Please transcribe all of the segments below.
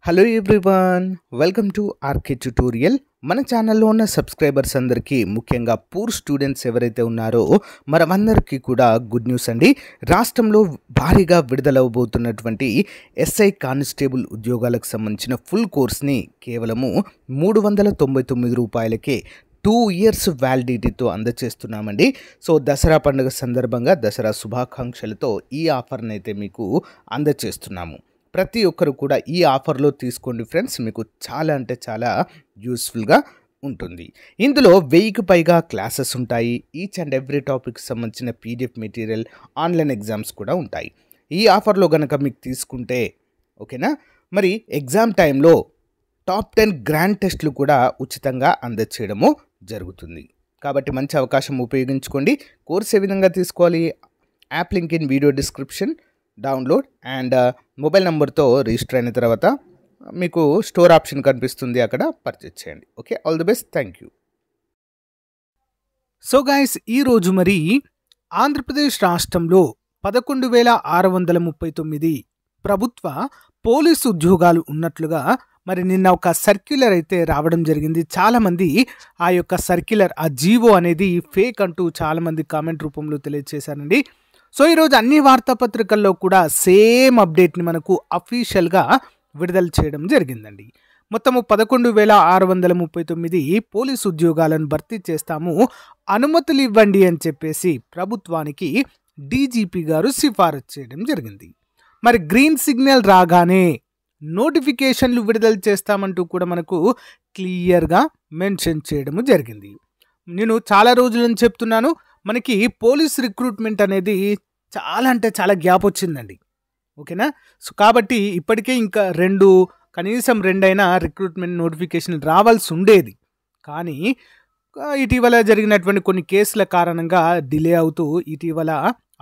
Hello everyone, welcome to RK tutorial. మన ఛానల్లో ఉన్న సబ్స్క్రైబర్స్ అందరికీ, ముఖ్యంగా పూర్ స్టూడెంట్స్ ఎవరైతే ఉన్నారో మనమందరికీ కూడా గుడ్ న్యూస్ అండి. రాష్ట్రంలో భారీగా విడుదలవబోతున్నటువంటి ఎస్ఐ కానిస్టేబుల్ ఉద్యోగాలకు సంబంధించిన ఫుల్ కోర్స్ని కేవలము 399 రూపాయలకే 2 ఇయర్స్ వ్యాలిడిటీతో అందజేస్తున్నామండి. సో దసరా పండుగ సందర్భంగా దసరా శుభాకాంక్షలతో ఈ ఆఫర్ని అయితే మీకు అందజేస్తున్నాము. ప్రతి ఒక్కరు కూడా ఈ ఆఫర్లో తీసుకోండి ఫ్రెండ్స్, మీకు చాలా అంటే చాలా యూస్ఫుల్గా ఉంటుంది. ఇందులో 1000కి పైగా క్లాసెస్ ఉంటాయి. ఈచ్ అండ్ ఎవ్రీ టాపిక్ సంబంధించిన పీడిఎఫ్ మెటీరియల్, ఆన్లైన్ ఎగ్జామ్స్ కూడా ఉంటాయి. ఈ ఆఫర్లో కనుక మీకు తీసుకుంటే ఓకేనా, మరి ఎగ్జామ్ టైంలో టాప్ 10 గ్రాండ్ టెస్ట్లు కూడా ఉచితంగా అందజేయడము జరుగుతుంది. కాబట్టి మంచి అవకాశం ఉపయోగించుకోండి. కోర్స్ ఏ విధంగా తీసుకోవాలి? App link in video description, download and mobile నెంబర్తో రిజిస్టర్ అయిన తర్వాత మీకు స్టోర్ ఆప్షన్ కనిపిస్తుంది, అక్కడ పర్చేజ్ చేయండి. Okay, all the best, thank you. So guys, ఈరోజు మరి ఆంధ్రప్రదేశ్ రాష్ట్రంలో 11,639 ప్రభుత్వ పోలీసు ఉద్యోగాలు ఉన్నట్లుగా మరి నిన్న ఒక సర్క్యులర్ అయితే రావడం జరిగింది. చాలామంది ఆ యొక్క సర్క్యులర్, ఆ జీవో అనేది ఫేక్ అంటూ చాలామంది కామెంట్ రూపంలో తెలియజేశారండి. సో ఈరోజు అన్ని వార్తాపత్రికల్లో కూడా సేమ్ అప్డేట్ని మనకు అఫీషియల్గా విడుదల చేయడం జరిగిందండి. మొత్తము 11,639 పోలీసు ఉద్యోగాలను భర్తీ చేస్తాము, అనుమతులు ఇవ్వండి అని చెప్పేసి ప్రభుత్వానికి డీజీపీ గారు సిఫారసు చేయడం జరిగింది. మరి గ్రీన్ సిగ్నల్ రాగానే నోటిఫికేషన్లు విడుదల చేస్తామంటూ కూడా మనకు క్లియర్గా మెన్షన్ చేయడము జరిగింది. నేను చాలా రోజుల నుంచి చెప్తున్నాను, మనకి పోలీస్ రిక్రూట్మెంట్ అనేది చాలా అంటే చాలా గ్యాప్ వచ్చిందండి. ఓకేనా, సో కాబట్టి ఇప్పటికే ఇంకా కనీసం రెండైనా రిక్రూట్మెంట్ నోటిఫికేషన్ రావాల్సి ఉండేది. కానీ ఇటీవల జరిగినటువంటి కొన్ని కేసుల కారణంగా డిలే అవుతూ ఇటీవల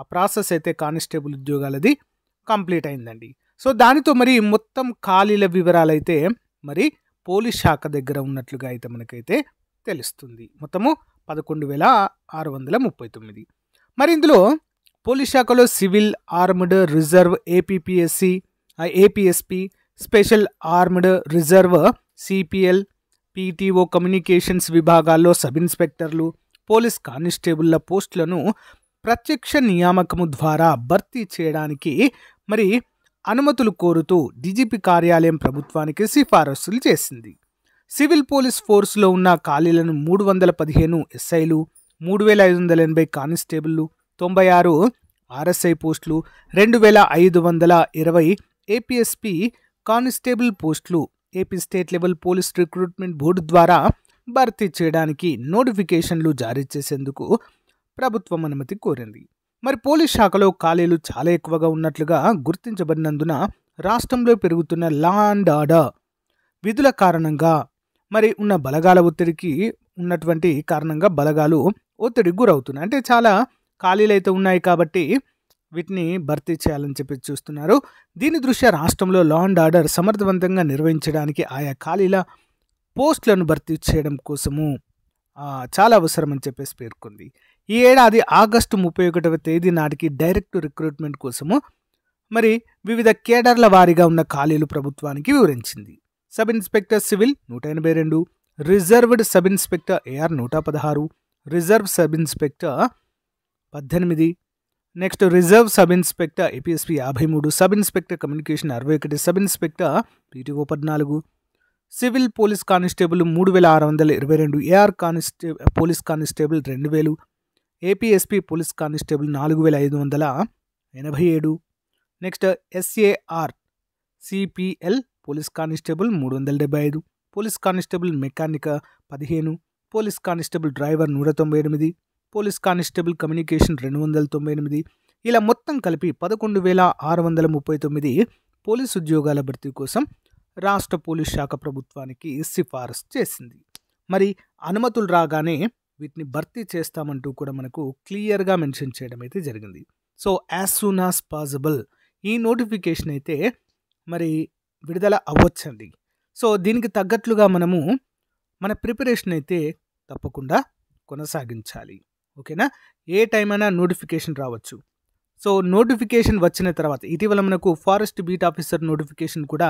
ఆ ప్రాసెస్ అయితే కానిస్టేబుల్ ఉద్యోగాలది కంప్లీట్ అయిందండి. సో దానితో మరి మొత్తం ఖాళీల వివరాలు అయితే మరి పోలీస్ శాఖ దగ్గర ఉన్నట్లుగా అయితే మనకైతే తెలుస్తుంది. మొత్తము 11,639. మరి ఇందులో పోలీస్ శాఖలో civil, armed, reserve, APSP, special armed reserve, CPL, PTO, communications విభాగాల్లో సబ్ ఇన్స్పెక్టర్లు, పోలీస్ కానిస్టేబుల్ల పోస్టులను ప్రత్యక్ష నియామకము ద్వారా భర్తీ చేయడానికి మరి అనుమతులు కోరుతూ డీజీపీ కార్యాలయం ప్రభుత్వానికి సిఫారసులు చేసింది. సివిల్ పోలీస్ ఫోర్స్లో ఉన్న ఖాళీలను 315 ఎస్ఐలు, 3,580 కానిస్టేబుళ్లు, 96 ఆర్ఎస్ఐ పోస్టులు, 2,520 ఏపీఎస్పి కానిస్టేబుల్ పోస్టులు AP state level police recruitment board ద్వారా భర్తీ చేయడానికి నోటిఫికేషన్లు జారీ చేసేందుకు ప్రభుత్వం అనుమతి కోరింది. మరి పోలీస్ శాఖలో ఖాళీలు చాలా ఎక్కువగా ఉన్నట్లుగా గుర్తించబడినందున రాష్ట్రంలో పెరుగుతున్న లా అండ్ ఆర్డర్ విధుల కారణంగా మరి ఉన్న బలగాల ఒత్తిడికి ఉన్నటువంటి కారణంగా బలగాలు ఒత్తిడికి గురవుతున్నాయి. అంటే చాలా ఖాళీలు అయితే ఉన్నాయి కాబట్టి వీటిని భర్తీ చేయాలని చెప్పి చూస్తున్నారు. దీని దృష్ట్యా రాష్ట్రంలో లా అండ్ ఆర్డర్ సమర్థవంతంగా నిర్వహించడానికి ఆయా ఖాళీల పోస్టులను భర్తీ చేయడం కోసము చాలా అవసరం అని చెప్పేసి పేర్కొంది. ఈ ఏడాది ఆగస్టు 31వ తేదీ నాటికి డైరెక్ట్ రిక్రూట్మెంట్ కోసము మరి వివిధ కేడర్ల వారీగా ఉన్న ఖాళీలు ప్రభుత్వానికి వివరించింది. Sub inspector civil 182, reserved sub inspector AR 116, reserve sub inspector 18, next reserve sub inspector APSP 53, sub inspector communication 61, sub inspector PTO 14, civil police constable 3,622, AR police constable 2,000, APSP police constable 4,587, next SAR CPL police constable 375, police constable mechanic 15, police constable driver 198, police constable communication 298. ఇలా మొత్తం కలిపి 11,639 police ఉద్యోగాల భర్తీ కోసం రాష్ట్ర police శాఖ ప్రభుత్వానికి సిఫారసు చేసింది. మరి అనుమతులు రాగానే వీటిని భర్తీ చేస్తామంటూ కూడా మనకు క్లియర్గా మెన్షన్ చేయడం అయితే జరిగింది. So as soon as possible ఈ నోటిఫికేషన్ అయితే మరి విడుదల అవ్వచ్చండి. సో దీనికి తగ్గట్లుగా మనము మన ప్రిపరేషన్ అయితే తప్పకుండా కొనసాగించాలి. ఓకేనా, ఏ టైం అయినా నోటిఫికేషన్ రావచ్చు. సో నోటిఫికేషన్ వచ్చిన తర్వాత ఇటీవల మనకు ఫారెస్ట్ బీట్ ఆఫీసర్ నోటిఫికేషన్ కూడా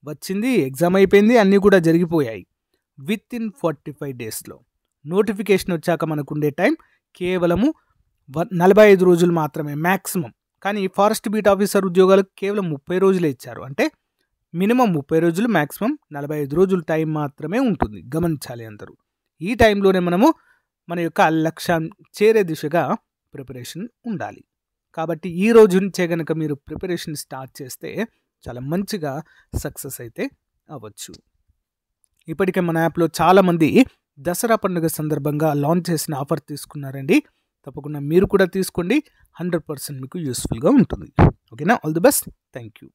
వచ్చింది, ఎగ్జామ్ అయిపోయింది, అన్నీ కూడా జరిగిపోయాయి. విత్ ఇన్ 45 డేస్లో నోటిఫికేషన్ వచ్చాక మనకు ఉండే టైం కేవలము 45 రోజులు మాత్రమే మ్యాక్సిమం. కానీ ఫారెస్ట్ బీట్ ఆఫీసర్ ఉద్యోగాలకు కేవలం 30 రోజులే ఇచ్చారు. అంటే మినిమం 30 రోజులు, మ్యాక్సిమం 45 రోజులు టైం మాత్రమే ఉంటుంది. గమనించాలి అందరూ. ఈ టైంలోనే మనము మన యొక్క లక్ష్యం చేరే దిశగా ప్రిపరేషన్ ఉండాలి. కాబట్టి ఈ రోజు నుంచే కనుక మీరు ప్రిపరేషన్ స్టార్ట్ చేస్తే చాలా మంచిగా సక్సెస్ అయితే అవ్వచ్చు. ఇప్పటికే మన యాప్లో చాలామంది దసరా పండుగ సందర్భంగా లాంచ్ చేసిన ఆఫర్ తీసుకున్నారండి. తప్పకుండా మీరు కూడా తీసుకోండి. 100% మీకు యూస్ఫుల్గా ఉంటుంది. ఓకేనా? All the best. Thank you.